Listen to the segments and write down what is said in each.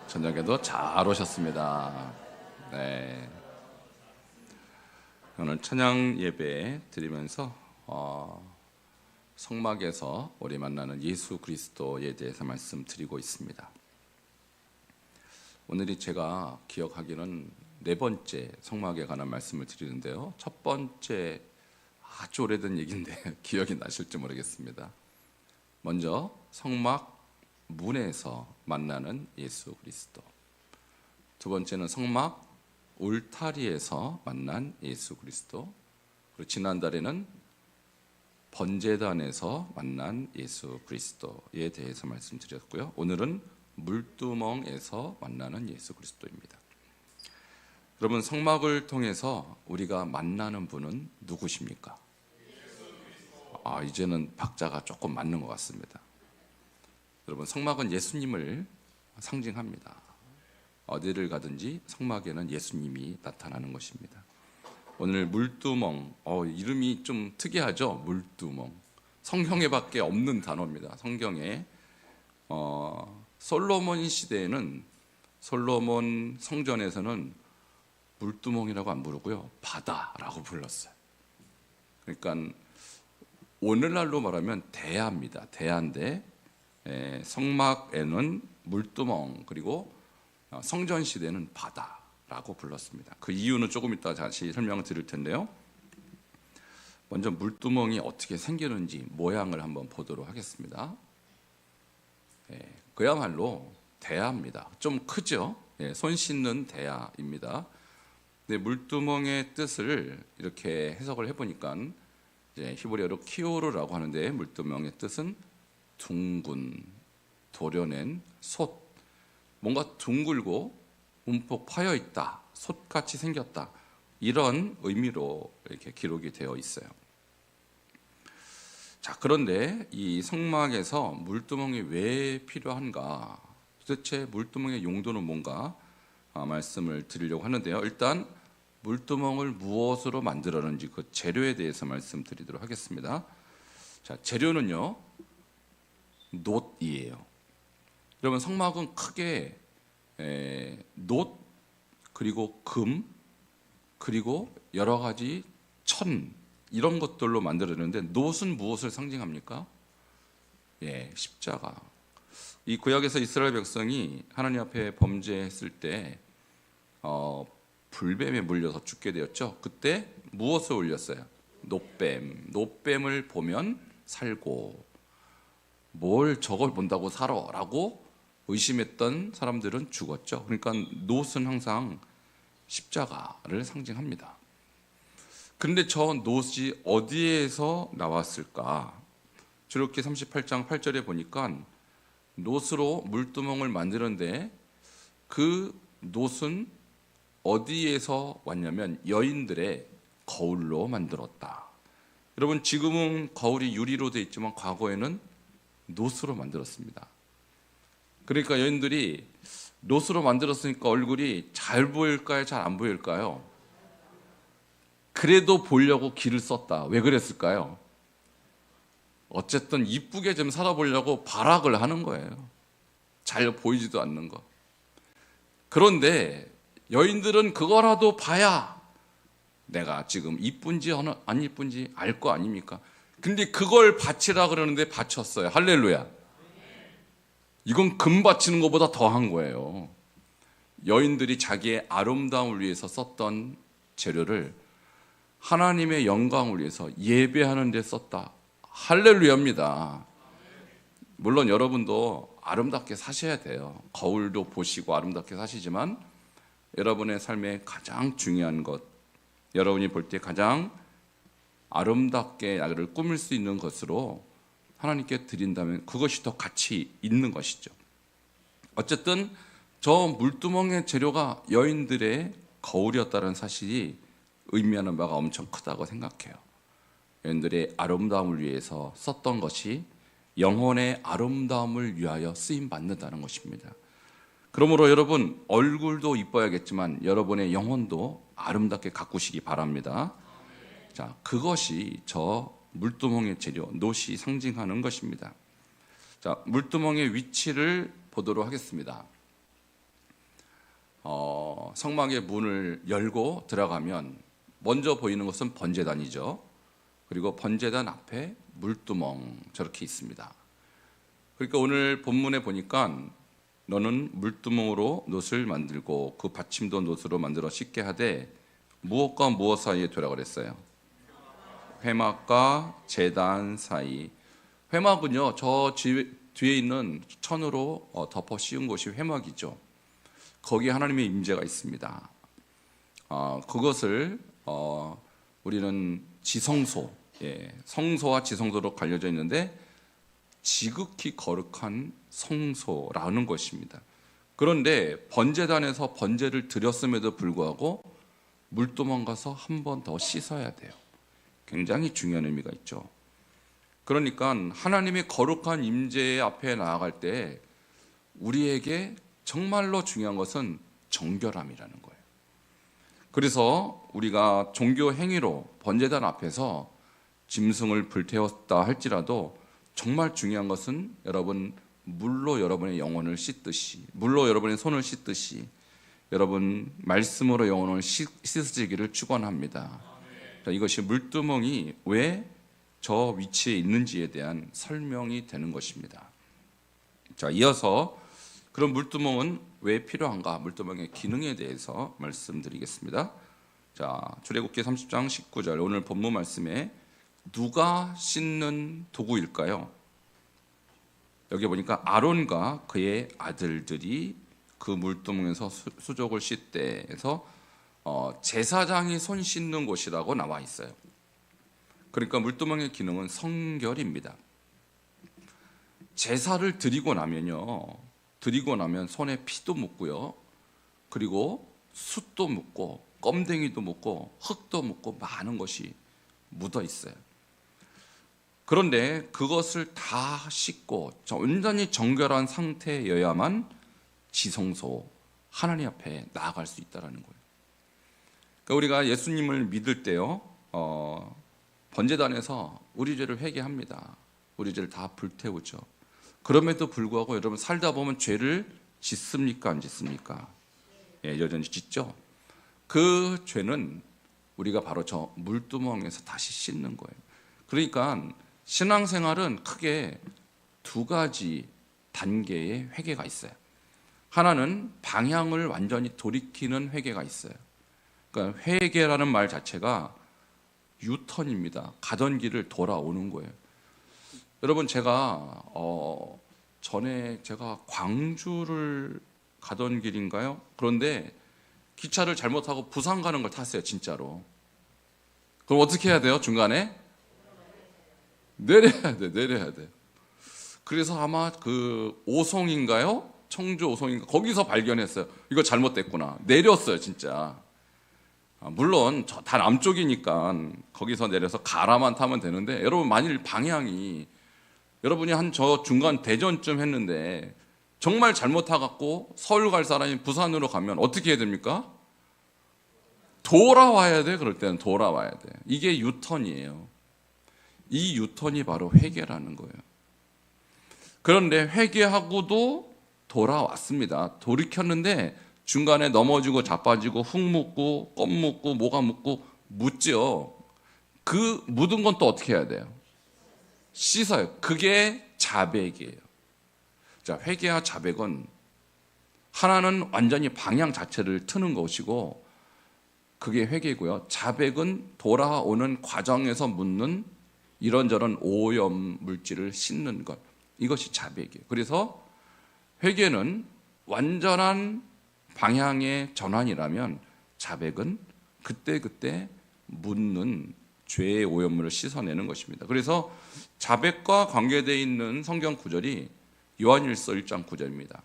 저녁에도 잘 오셨습니다. 네, 오늘 찬양 예배 드리면서 성막에서 우리 만나는 예수 그리스도에 대해서 말씀드리고 있습니다. 오늘이 제가 기억하기는 네 번째 성막에 관한 말씀을 드리는데요. 첫 번째 아주 오래된 얘기인데 기억이 나실지 모르겠습니다. 먼저 성막 문에서 만나는 예수 그리스도, 두 번째는 성막 울타리에서 만난 예수 그리스도, 그리고 지난달에는 번제단에서 만난 예수 그리스도에 대해서 말씀드렸고요. 오늘은 물두멍에서 만나는 예수 그리스도입니다. 여러분, 성막을 통해서 우리가 만나는 분은 누구십니까? 이제는 박자가 조금 맞는 것 같습니다. 여러분, 성막은 예수님을 상징합니다. 어디를 가든지 성막에는 예수님이 나타나는 것입니다. 오늘 물두멍, 이름이 좀 특이하죠? 물두멍. 성경에밖에 없는 단어입니다. 성경에 솔로몬 시대에는, 솔로몬 성전에서는 물두멍이라고 안 부르고요, 바다라고 불렀어요. 그러니까 오늘날로 말하면 대야입니다. 대야인데 성막에는 물두멍, 그리고 성전 시대는 바다라고 불렀습니다. 그 이유는 조금 이따 다시 설명을 드릴 텐데요. 먼저 물두멍이 어떻게 생기는지 모양을 한번 보도록 하겠습니다. 그야말로 대야입니다. 좀 크죠? 손 씻는 대야입니다. 물두멍의 뜻을 이렇게 해석을 해보니까 히브리어로 키오르라고 하는데, 물두멍의 뜻은 둥근, 도려낸 솥, 뭔가 둥글고 움푹 파여 있다, 솥같이 생겼다, 이런 의미로 이렇게 기록이 되어 있어요. 자, 그런데 이 성막에서 물두멍이 왜 필요한가? 도대체 물두멍의 용도는 뭔가 말씀을 드리려고 하는데요. 일단 물두멍을 무엇으로 만들었는지 그 재료에 대해서 말씀드리도록 하겠습니다. 자, 재료는요, 놋이에요. 여러분, 성막은 크게 놋, 그리고 금, 그리고 여러 가지 천, 이런 것들로 만들어졌는데, 놋은 무엇을 상징합니까? 십자가. 이 구약에서 이스라엘 백성이 하나님 앞에 범죄했을 때 불뱀에 물려서 죽게 되었죠. 그때 무엇을 올렸어요? 놋뱀. 놋뱀을 보면 살고, 뭘 저걸 본다고 살아라고 의심했던 사람들은 죽었죠. 그러니까 놋은 항상 십자가를 상징합니다. 그런데 저 놋이 어디에서 나왔을까? 출애굽기 38장 8절에 보니까 놋으로 물두멍을 만드는데, 그 놋은 어디에서 왔냐면 여인들의 거울로 만들었다. 여러분, 지금은 거울이 유리로 되어 있지만 과거에는 놋으로 만들었습니다. 그러니까 여인들이 놋으로 만들었으니까 얼굴이 잘 보일까요? 잘 안 보일까요? 그래도 보려고 기를 썼다. 왜 그랬을까요? 어쨌든 이쁘게 좀 살아보려고 발악을 하는 거예요. 잘 보이지도 않는 거. 그런데 여인들은 그거라도 봐야 내가 지금 이쁜지 안 이쁜지 알 거 아닙니까? 근데 그걸 바치라 그러는데 바쳤어요. 할렐루야. 이건 금 바치는 것보다 더한 거예요. 여인들이 자기의 아름다움을 위해서 썼던 재료를 하나님의 영광을 위해서 예배하는 데 썼다. 할렐루야입니다. 물론 여러분도 아름답게 사셔야 돼요. 거울도 보시고 아름답게 사시지만, 여러분의 삶에 가장 중요한 것, 여러분이 볼 때 가장 아름답게 나를 꾸밀 수 있는 것으로 하나님께 드린다면 그것이 더 가치 있는 것이죠. 어쨌든 저 물두멍의 재료가 여인들의 거울이었다는 사실이 의미하는 바가 엄청 크다고 생각해요. 여인들의 아름다움을 위해서 썼던 것이 영혼의 아름다움을 위하여 쓰임받는다는 것입니다. 그러므로 여러분, 얼굴도 이뻐야겠지만 여러분의 영혼도 아름답게 가꾸시기 바랍니다. 자, 그것이 저 물두멍의 재료, 놋이 상징하는 것입니다. 자, 물두멍의 위치를 보도록 하겠습니다. 성막의 문을 열고 들어가면 먼저 보이는 것은 번제단이죠. 그리고 번제단 앞에 물두멍 저렇게 있습니다. 그러니까 오늘 본문에 보니까 너는 물두멍으로 놋을 만들고 그 받침도 놋으로 만들어 씻게 하되 무엇과 무엇 사이에 두라 그랬어요? 회막과 제단 사이. 회막은요, 저 뒤에 있는 천으로 덮어 씌운 곳이 회막이죠. 거기에 하나님의 임재가 있습니다. 그것을 우리는 지성소, 성소와 지성소로 갈려져 있는데 지극히 거룩한 성소라는 것입니다. 그런데 번제단에서 번제를 드렸음에도 불구하고 물도망 가서 한 번 더 씻어야 돼요. 굉장히 중요한 의미가 있죠. 그러니까 하나님의 거룩한 임재 앞에 나아갈 때 우리에게 정말로 중요한 것은 정결함이라는 거예요. 그래서 우리가 종교 행위로 번제단 앞에서 짐승을 불태웠다 할지라도 정말 중요한 것은 여러분 물로 여러분의 영혼을 씻듯이, 물로 여러분의 손을 씻듯이 여러분 말씀으로 영혼을 씻으시기를 축원합니다. 이것이 물두멍이 왜 저 위치에 있는지에 대한 설명이 되는 것입니다. 자, 이어서 그럼 물두멍은 왜 필요한가? 물두멍의 기능에 대해서 말씀드리겠습니다. 자, 출애굽기 30장 19절 오늘 본문 말씀에 누가 씻는 도구일까요? 여기 보니까 아론과 그의 아들들이 그 물두멍에서 수족을 씻되 해서 제사장이 손 씻는 곳이라고 나와 있어요. 그러니까 물두멍의 기능은 성결입니다. 제사를 드리고 나면 손에 피도 묻고요. 그리고 숯도 묻고 껌댕이도 묻고 흙도 묻고 많은 것이 묻어 있어요. 그런데 그것을 다 씻고 완전히 정결한 상태여야만 지성소 하나님 앞에 나아갈 수 있다는 거예요. 그러니까 우리가 예수님을 믿을 때요, 번제단에서 우리 죄를 회개합니다. 우리 죄를 다 불태우죠. 그럼에도 불구하고 여러분 살다 보면 죄를 짓습니까? 안 짓습니까? 여전히 짓죠. 그 죄는 우리가 바로 저 물두멍에서 다시 씻는 거예요. 그러니까 신앙생활은 크게 두 가지 단계의 회개가 있어요. 하나는 방향을 완전히 돌이키는 회개가 있어요. 그러니까 회개라는 말 자체가 유턴입니다. 가던 길을 돌아오는 거예요. 여러분 제가 전에 제가 광주를 가던 길인가요? 그런데 기차를 잘못 타고 부산 가는 걸 탔어요, 진짜로. 그럼 어떻게 해야 돼요? 중간에 내려야 돼. 그래서 아마 그 오송인가요? 청주 오송인가? 거기서 발견했어요. 이거 잘못됐구나. 내렸어요, 진짜. 물론 다 남쪽이니까 거기서 내려서 가라만 타면 되는데 여러분 만일 방향이 여러분이 한 저 중간 대전쯤 했는데 정말 잘못 타갖고 서울 갈 사람이 부산으로 가면 어떻게 해야 됩니까? 돌아와야 돼. 그럴 때는 돌아와야 돼. 이게 유턴이에요. 이 유턴이 바로 회개라는 거예요. 그런데 회개하고도 돌아왔습니다. 돌이켰는데 중간에 넘어지고 자빠지고 흙 묻고 껌 묻고 뭐가 묻고 묻죠. 그 묻은 건 또 어떻게 해야 돼요? 씻어요. 그게 자백이에요. 자, 회개와 자백은 하나는 완전히 방향 자체를 트는 것이고 그게 회개고요. 자백은 돌아오는 과정에서 묻는 이런저런 오염 물질을 씻는 것. 이것이 자백이에요. 그래서 회개는 완전한 방향의 전환이라면 자백은 그때그때 묻는 죄의 오염물을 씻어내는 것입니다. 그래서 자백과 관계되어 있는 성경 구절이 요한일서 1장 9절입니다.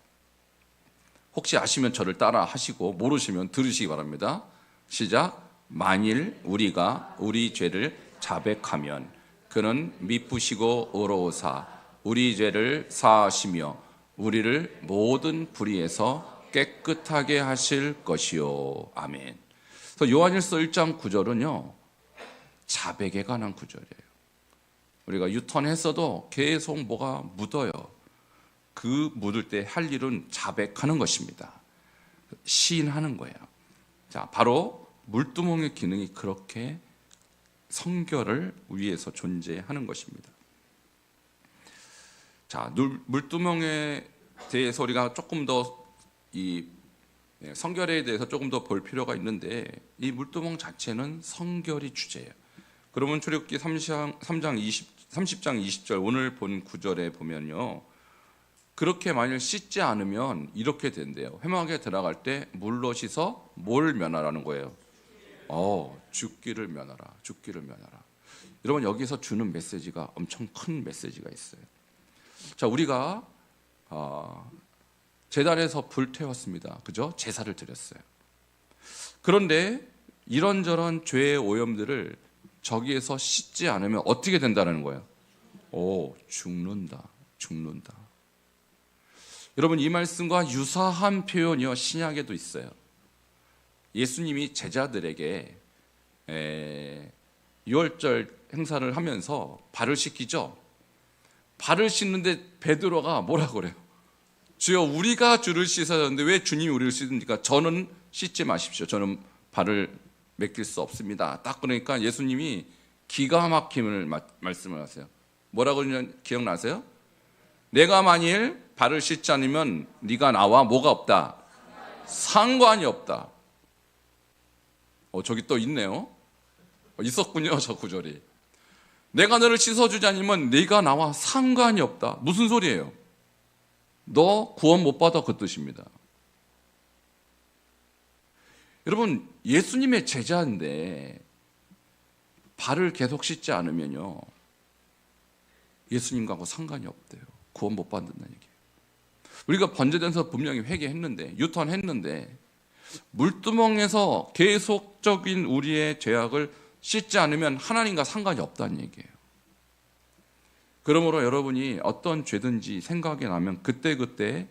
혹시 아시면 저를 따라 하시고 모르시면 들으시기 바랍니다. 시작. 만일 우리가 우리 죄를 자백하면 그는 미쁘시고 의로우사 우리 죄를 사하시며 우리를 모든 불의에서 깨끗하게 하실 것이요. 아멘. 그래서 요한일서 1장 9절은요. 자백에 관한 구절이에요. 우리가 유턴했어도 계속 뭐가 묻어요. 그 묻을 때 할 일은 자백하는 것입니다. 시인하는 거예요. 자, 바로 물두멍의 기능이 그렇게 성결을 위해서 존재하는 것입니다. 자, 물두멍에 대해서 우리가 조금 더 이 성결에 대해서 조금 더 볼 필요가 있는데, 이 물두멍 자체는 성결이 주제예요. 그러면 출애굽기 30장 20절 오늘 본 구절에 보면요, 그렇게 만일 씻지 않으면 이렇게 된대요. 회막에 들어갈 때 물로 씻어 뭘 면하라는 거예요? 죽기를 면하라. 죽기를 면하라. 여러분, 여기서 주는 메시지가 엄청 큰 메시지가 있어요. 자, 우리가 제단에서 불 태웠습니다. 그죠? 제사를 드렸어요. 그런데 이런저런 죄의 오염들을 저기에서 씻지 않으면 어떻게 된다는 거예요? 죽는다. 여러분, 이 말씀과 유사한 표현이요, 신약에도 있어요. 예수님이 제자들에게 유월절 행사를 하면서 발을 씻기죠. 발을 씻는데 베드로가 뭐라고 그래요? 주여, 우리가 주를 씻어야 하는데 왜 주님이 우리를 씻습니까? 저는 씻지 마십시오. 저는 발을 맡길 수 없습니다. 딱 그러니까 예수님이 기가 막힘을 말씀을 하세요. 뭐라고 기억나세요? 내가 만일 발을 씻지 않으면 네가 나와 뭐가 없다? 상관이 없다. 저기 또 있네요. 있었군요, 저 구절이. 내가 너를 씻어주지 않으면 네가 나와 상관이 없다. 무슨 소리예요? 너 구원 못 받아, 그 뜻입니다. 여러분, 예수님의 제자인데 발을 계속 씻지 않으면요, 예수님과고 상관이 없대요. 구원 못 받는다는 얘기예요. 우리가 번제된서 분명히 회개했는데, 유턴했는데, 물두멍에서 계속적인 우리의 죄악을 씻지 않으면 하나님과 상관이 없다는 얘기예요. 그러므로 여러분이 어떤 죄든지 생각이 나면 그때그때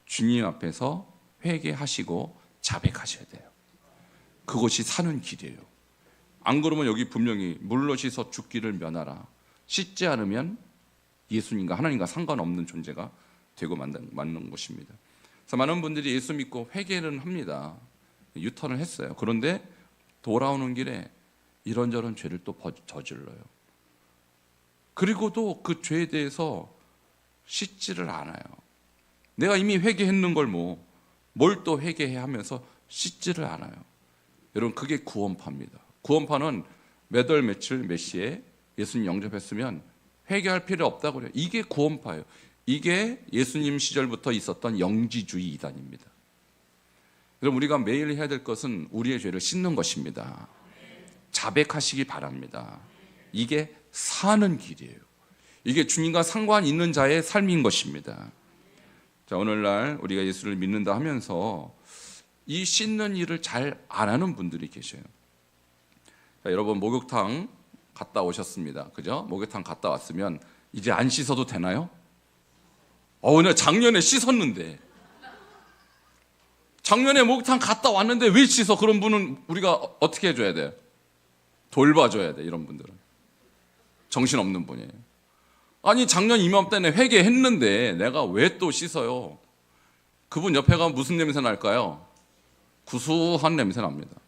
주님 앞에서 회개하시고 자백하셔야 돼요. 그것이 사는 길이에요. 안 그러면 여기 분명히 물로 씻어 죽기를 면하라. 씻지 않으면 예수님과 하나님과 상관없는 존재가 되고 맞는 것입니다. 그래서 많은 분들이 예수 믿고 회개는 합니다. 유턴을 했어요. 그런데 돌아오는 길에 이런저런 죄를 또 저질러요. 그리고도 그 죄에 대해서 씻지를 않아요. 내가 이미 회개했는 걸 뭘 또 회개해 하면서 씻지를 않아요. 여러분, 그게 구원파입니다. 구원파는 몇 월 며칠 몇 시에 예수님 영접했으면 회개할 필요 없다고 그래요. 이게 구원파예요. 이게 예수님 시절부터 있었던 영지주의 이단입니다. 여러분, 우리가 매일 해야 될 것은 우리의 죄를 씻는 것입니다. 자백하시기 바랍니다. 이게 사는 길이에요. 이게 주님과 상관 있는 자의 삶인 것입니다. 자, 오늘날 우리가 예수를 믿는다 하면서 이 씻는 일을 잘 안 하는 분들이 계셔요. 자, 여러분, 목욕탕 갔다 오셨습니다. 그죠? 목욕탕 갔다 왔으면 이제 안 씻어도 되나요? 나 작년에 씻었는데. 작년에 목욕탕 갔다 왔는데 왜 씻어? 그런 분은 우리가 어떻게 해줘야 돼요? 돌봐줘야 돼. 이런 분들은 정신없는 분이에요. 아니, 작년 이맘때는 회개했는데 내가 왜 또 씻어요? 그분 옆에 가면 무슨 냄새 날까요? 구수한 냄새 납니다.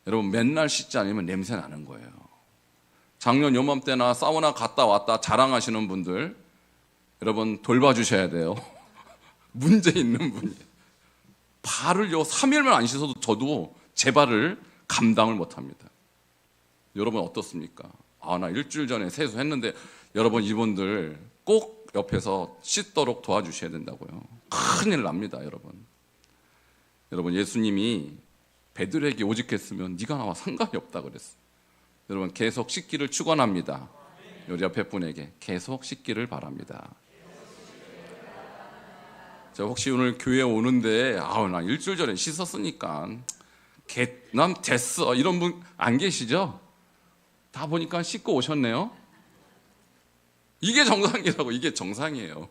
여러분, 맨날 씻지 않으면 냄새 나는 거예요. 작년 요맘때나 사우나 갔다 왔다 자랑하시는 분들, 여러분 돌봐주셔야 돼요. 문제 있는 분이에요. 발을요 3일만 안 씻어도 저도 제 발을 감당을 못합니다. 여러분 어떻습니까? 나 일주일 전에 세수했는데, 여러분 이분들 꼭 옆에서 씻도록 도와주셔야 된다고요. 큰일 납니다. 여러분 예수님이 베드로에게 오직했으면 네가 나와 상관이 없다 그랬어요. 여러분 계속 씻기를 축원합니다. 우리 옆에 분에게 계속 씻기를 바랍니다. 자, 혹시 오늘 교회 오는데 나 일주일 전에 씻었으니까 난 됐어 이런 분 안 계시죠? 다 보니까 씻고 오셨네요. 이게 정상이라고. 이게 정상이에요.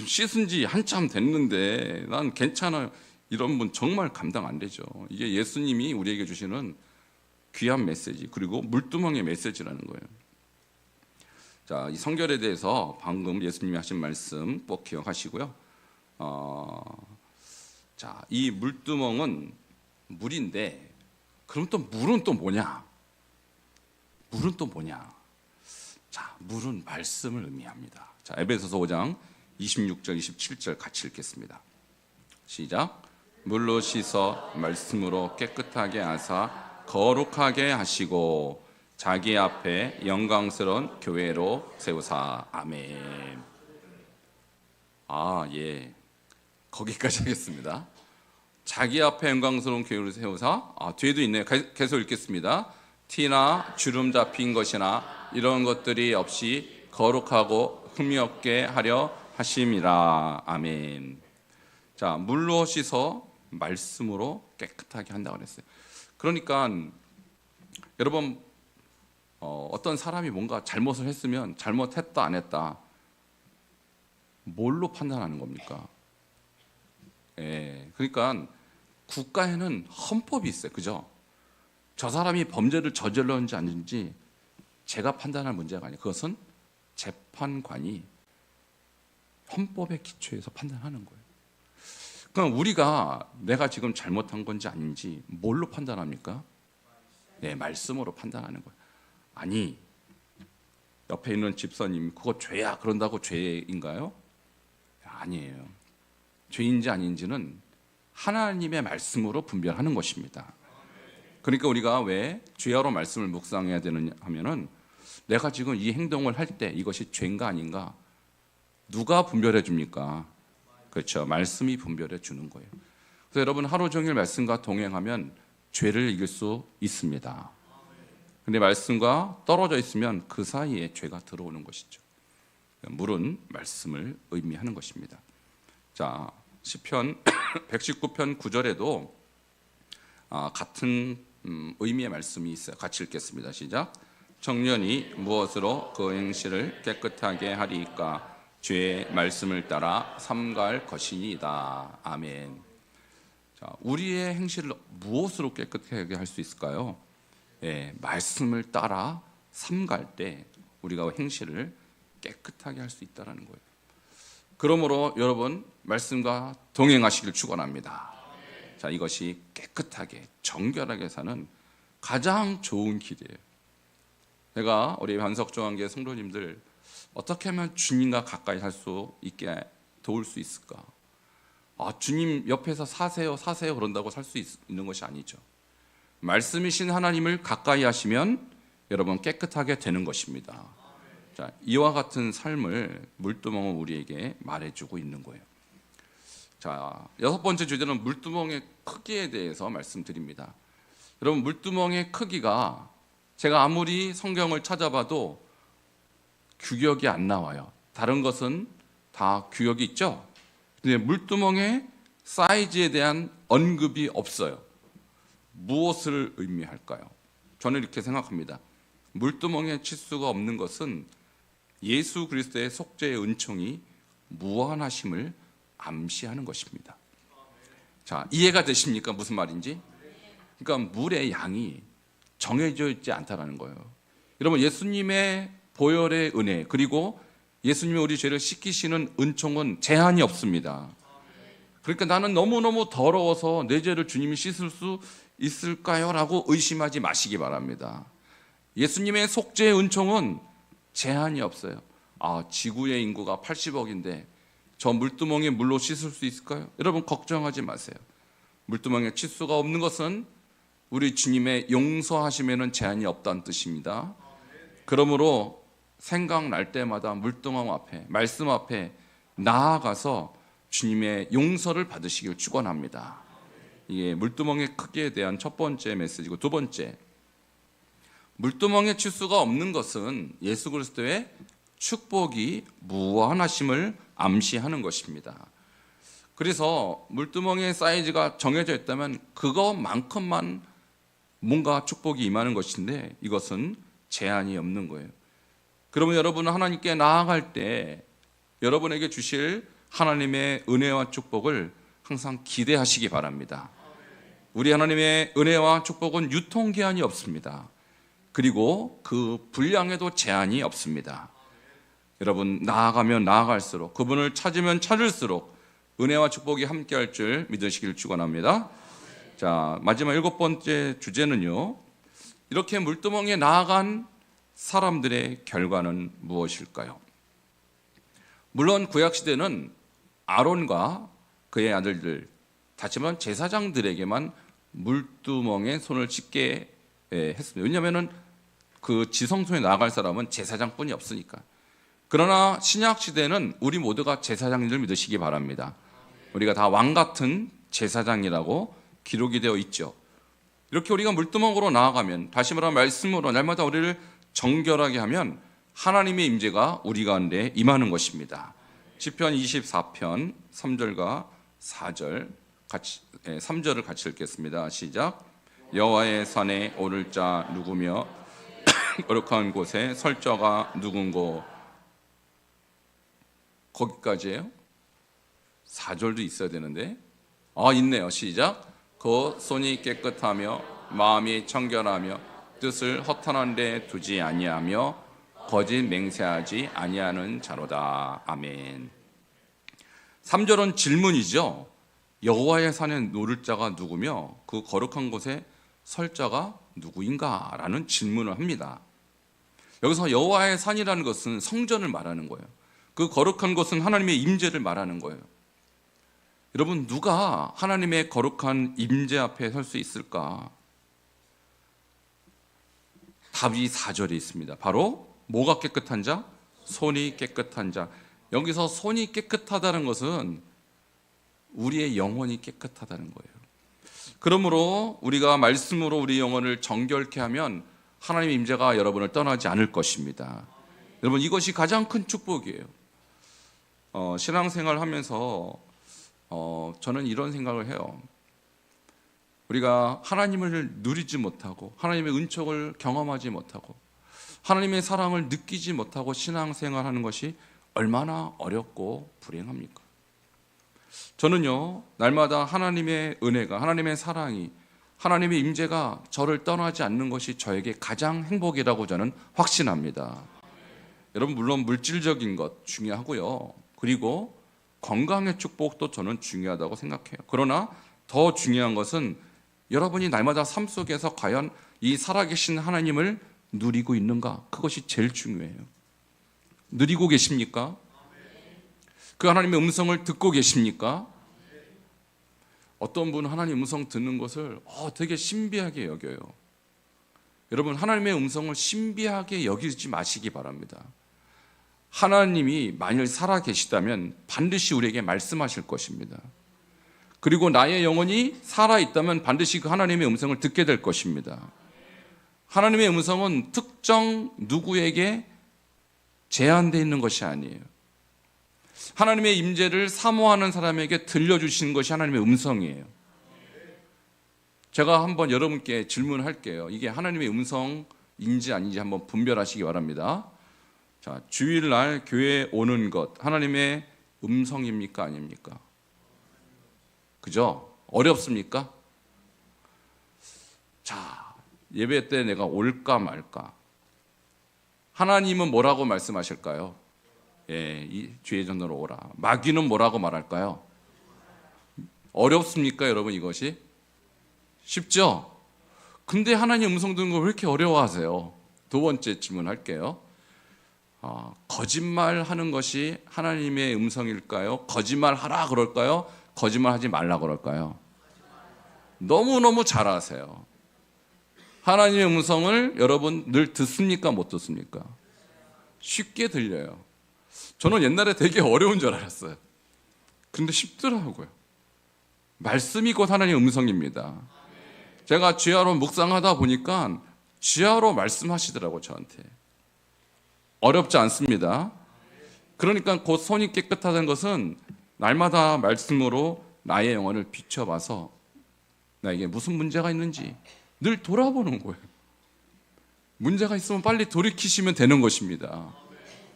씻은 지 한참 됐는데 난 괜찮아요. 이런 분 정말 감당 안 되죠. 이게 예수님이 우리에게 주시는 귀한 메시지, 그리고 물두멍의 메시지라는 거예요. 자, 이 성결에 대해서 방금 예수님이 하신 말씀 꼭 기억하시고요. 자, 이 물두멍은 물인데, 그럼 또 물은 또 뭐냐? 물은 또 뭐냐? 자, 물은 말씀을 의미합니다. 자, 에베소서 5장 26절 27절 같이 읽겠습니다. 시작. 물로 씻어 말씀으로 깨끗하게 하사 거룩하게 하시고 자기 앞에 영광스러운 교회로 세우사. 아멘. 예. 거기까지 하겠습니다. 자기 앞에 영광스러운 교회로 세우사. 뒤에도 있네요. 계속 읽겠습니다. 티나 주름 잡힌 것이나 이런 것들이 없이 거룩하고 흠이 없게 하려 하심이라. 아멘. 자, 물로 씻어 말씀으로 깨끗하게 한다고 그랬어요. 그러니까 여러분, 어떤 사람이 뭔가 잘못을 했으면 잘못했다 안 했다 뭘로 판단하는 겁니까? 그러니까 국가에는 헌법이 있어요. 그죠? 저 사람이 범죄를 저질렀는지 아닌지 제가 판단할 문제가 아니에요. 그것은 재판관이 헌법의 기초에서 판단하는 거예요. 그럼 우리가 내가 지금 잘못한 건지 아닌지 뭘로 판단합니까? 말씀으로 판단하는 거예요. 아니, 옆에 있는 집사님 그거 죄야 그런다고 죄인가요? 아니에요. 죄인지 아닌지는 하나님의 말씀으로 분별하는 것입니다. 그러니까 우리가 왜 주야로 말씀을 묵상해야 되느냐 하면은 내가 지금 이 행동을 할 때 이것이 죄인가 아닌가 누가 분별해 줍니까? 그렇죠. 말씀이 분별해 주는 거예요. 그래서 여러분 하루 종일 말씀과 동행하면 죄를 이길 수 있습니다. 근데 말씀과 떨어져 있으면 그 사이에 죄가 들어오는 것이죠. 물은 말씀을 의미하는 것입니다. 자, 시편 119편 9절에도 같은 의미의 말씀이 있어요. 같이 읽겠습니다. 시작. 청년이 무엇으로 그 행실을 깨끗하게 하리이까? 죄의 말씀을 따라 삼갈 것이니이다. 아멘. 자, 우리의 행실을 무엇으로 깨끗하게 할 수 있을까요? 말씀을 따라 삼갈 때 우리가 행실을 깨끗하게 할 수 있다는 거예요. 그러므로 여러분 말씀과 동행하시길 축원합니다. 자, 이것이 깨끗하게 정결하게 사는 가장 좋은 길이에요. 제가 우리 반석종안교회 성도님들 어떻게 하면 주님과 가까이 살 수 있게 도울 수 있을까? 주님 옆에서 사세요 그런다고 살 수 있는 것이 아니죠. 말씀이신 하나님을 가까이 하시면 여러분 깨끗하게 되는 것입니다. 자, 이와 같은 삶을 물두멍은 우리에게 말해주고 있는 거예요. 자, 6번째 주제는 물두멍의 크기에 대해서 말씀드립니다. 여러분 물두멍의 크기가 제가 아무리 성경을 찾아봐도 규격이 안 나와요. 다른 것은 다 규격이 있죠. 근데 물두멍의 사이즈에 대한 언급이 없어요. 무엇을 의미할까요? 저는 이렇게 생각합니다. 물두멍에 치수가 없는 것은 예수 그리스도의 속죄의 은총이 무한하심을 암시하는 것입니다. 자, 이해가 되십니까? 무슨 말인지? 그러니까 물의 양이 정해져 있지 않다라는 거예요. 여러분 예수님의 보혈의 은혜 그리고 예수님이 우리 죄를 씻기시는 은총은 제한이 없습니다. 그러니까 나는 너무너무 더러워서 내 죄를 주님이 씻을 수 있을까요? 라고 의심하지 마시기 바랍니다. 예수님의 속죄의 은총은 제한이 없어요. 지구의 인구가 80억인데 저 물두멍에 물로 씻을 수 있을까요? 여러분 걱정하지 마세요. 물두멍에 치수가 없는 것은 우리 주님의 용서하심에는 제한이 없다는 뜻입니다. 그러므로 생각날 때마다 물두멍 앞에 말씀 앞에 나아가서 주님의 용서를 받으시길 축원합니다. 이게 물두멍의 크기에 대한 첫 번째 메시지고, 두 번째, 물두멍의 치수가 없는 것은 예수 그리스도의 축복이 무한하심을 암시하는 것입니다. 그래서 물두멍의 사이즈가 정해져 있다면 그것만큼만 뭔가 축복이 임하는 것인데 이것은 제한이 없는 거예요. 그러면 여러분은 하나님께 나아갈 때 여러분에게 주실 하나님의 은혜와 축복을 항상 기대하시기 바랍니다. 우리 하나님의 은혜와 축복은 유통기한이 없습니다. 그리고 그 분량에도 제한이 없습니다. 여러분 나아가면 나아갈수록, 그분을 찾으면 찾을수록 은혜와 축복이 함께할 줄 믿으시길 축원합니다. 자, 마지막 7번째 주제는요. 이렇게 물두멍에 나아간 사람들의 결과는 무엇일까요? 물론 구약 시대는 아론과 그의 아들들, 다시 말하면 제사장들에게만 물두멍에 손을 씻게 했습니다. 왜냐하면 그 지성소에 나아갈 사람은 제사장뿐이 없으니까. 그러나 신약 시대는 우리 모두가 제사장인 줄 믿으시기 바랍니다. 우리가 다 왕 같은 제사장이라고 기록이 되어 있죠. 이렇게 우리가 물두멍으로 나아가면, 다시 말하면 말씀으로 날마다 우리를 정결하게 하면 하나님의 임재가 우리 가운데 임하는 것입니다. 시편 24편 3절과 4절 같이 3절을 같이 읽겠습니다. 시작. 여호와의 산에 오를 자 누구며 거룩한 곳에 설 자가 누군고. 거기까지예요? 4절도 있어야 되는데. 있네요. 시작. 그 손이 깨끗하며 마음이 청결하며 뜻을 허탄한 데 두지 아니하며 거짓 맹세하지 아니하는 자로다. 아멘. 3절은 질문이죠. 여호와의 산에 노를 자가 누구며 그 거룩한 곳에 설 자가 누구인가? 라는 질문을 합니다. 여기서 여호와의 산이라는 것은 성전을 말하는 거예요. 그 거룩한 곳은 하나님의 임재를 말하는 거예요. 여러분, 누가 하나님의 거룩한 임재 앞에 설 수 있을까? 답이 4절에 있습니다. 바로 뭐가 깨끗한 자? 손이 깨끗한 자. 여기서 손이 깨끗하다는 것은 우리의 영혼이 깨끗하다는 거예요. 그러므로 우리가 말씀으로 우리 영혼을 정결케 하면 하나님의 임재가 여러분을 떠나지 않을 것입니다. 여러분, 이것이 가장 큰 축복이에요. 신앙생활 하면서 저는 이런 생각을 해요. 우리가 하나님을 누리지 못하고 하나님의 은총을 경험하지 못하고 하나님의 사랑을 느끼지 못하고 신앙생활하는 것이 얼마나 어렵고 불행합니까? 저는요, 날마다 하나님의 은혜가, 하나님의 사랑이, 하나님의 임재가 저를 떠나지 않는 것이 저에게 가장 행복이라고 저는 확신합니다. 여러분, 물론 물질적인 것 중요하고요. 그리고 건강의 축복도 저는 중요하다고 생각해요. 그러나 더 중요한 것은 여러분이 날마다 삶 속에서 과연 이 살아계신 하나님을 누리고 있는가? 그것이 제일 중요해요. 누리고 계십니까? 그 하나님의 음성을 듣고 계십니까? 어떤 분은 하나님의 음성 듣는 것을 되게 신비하게 여겨요. 여러분, 하나님의 음성을 신비하게 여기지 마시기 바랍니다. 하나님이 만일 살아계시다면 반드시 우리에게 말씀하실 것입니다. 그리고 나의 영혼이 살아있다면 반드시 그 하나님의 음성을 듣게 될 것입니다. 하나님의 음성은 특정 누구에게 제한되어 있는 것이 아니에요. 하나님의 임재를 사모하는 사람에게 들려주시는 것이 하나님의 음성이에요. 제가 한번 여러분께 질문할게요. 이게 하나님의 음성인지 아닌지 한번 분별하시기 바랍니다. 자, 주일날 교회에 오는 것 하나님의 음성입니까? 아닙니까? 그죠? 어렵습니까? 자, 예배 때 내가 올까 말까? 하나님은 뭐라고 말씀하실까요? 이 주의 전으로 오라. 마귀는 뭐라고 말할까요? 어렵습니까, 여러분? 이것이 쉽죠? 근데 하나님 음성 듣는 걸 왜 이렇게 어려워하세요? 두 번째 질문할게요. 거짓말하는 것이 하나님의 음성일까요? 거짓말하라 그럴까요? 거짓말하지 말라 그럴까요? 너무너무 잘 아세요. 하나님의 음성을 여러분 늘 듣습니까? 못 듣습니까? 쉽게 들려요. 저는 옛날에 되게 어려운 줄 알았어요. 근데 쉽더라고요. 말씀이 곧 하나님의 음성입니다. 제가 주야로 묵상하다 보니까 주야로 말씀하시더라고요, 저한테. 어렵지 않습니다. 그러니까 곧 손이 깨끗하다는 것은 날마다 말씀으로 나의 영혼을 비춰봐서 나에게 무슨 문제가 있는지 늘 돌아보는 거예요. 문제가 있으면 빨리 돌이키시면 되는 것입니다.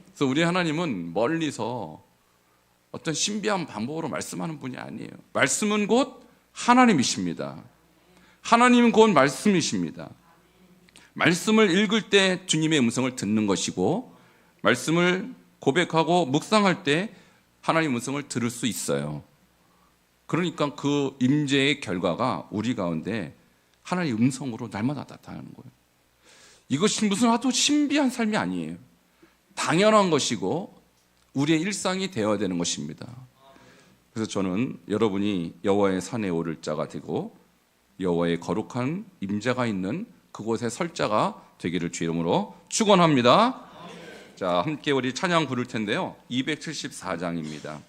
그래서 우리 하나님은 멀리서 어떤 신비한 방법으로 말씀하는 분이 아니에요. 말씀은 곧 하나님이십니다. 하나님은 곧 말씀이십니다. 말씀을 읽을 때 주님의 음성을 듣는 것이고 말씀을 고백하고 묵상할 때 하나님의 음성을 들을 수 있어요. 그러니까 그 임재의 결과가 우리 가운데 하나님의 음성으로 날마다 나타나는 거예요. 이것이 무슨 아주 신비한 삶이 아니에요. 당연한 것이고 우리의 일상이 되어야 되는 것입니다. 그래서 저는 여러분이 여호와의 산에 오를 자가 되고 여호와의 거룩한 임재가 있는 그곳에 설 자가 되기를 주 이름으로 축원합니다. 자, 함께 우리 찬양 부를 텐데요. 274장입니다.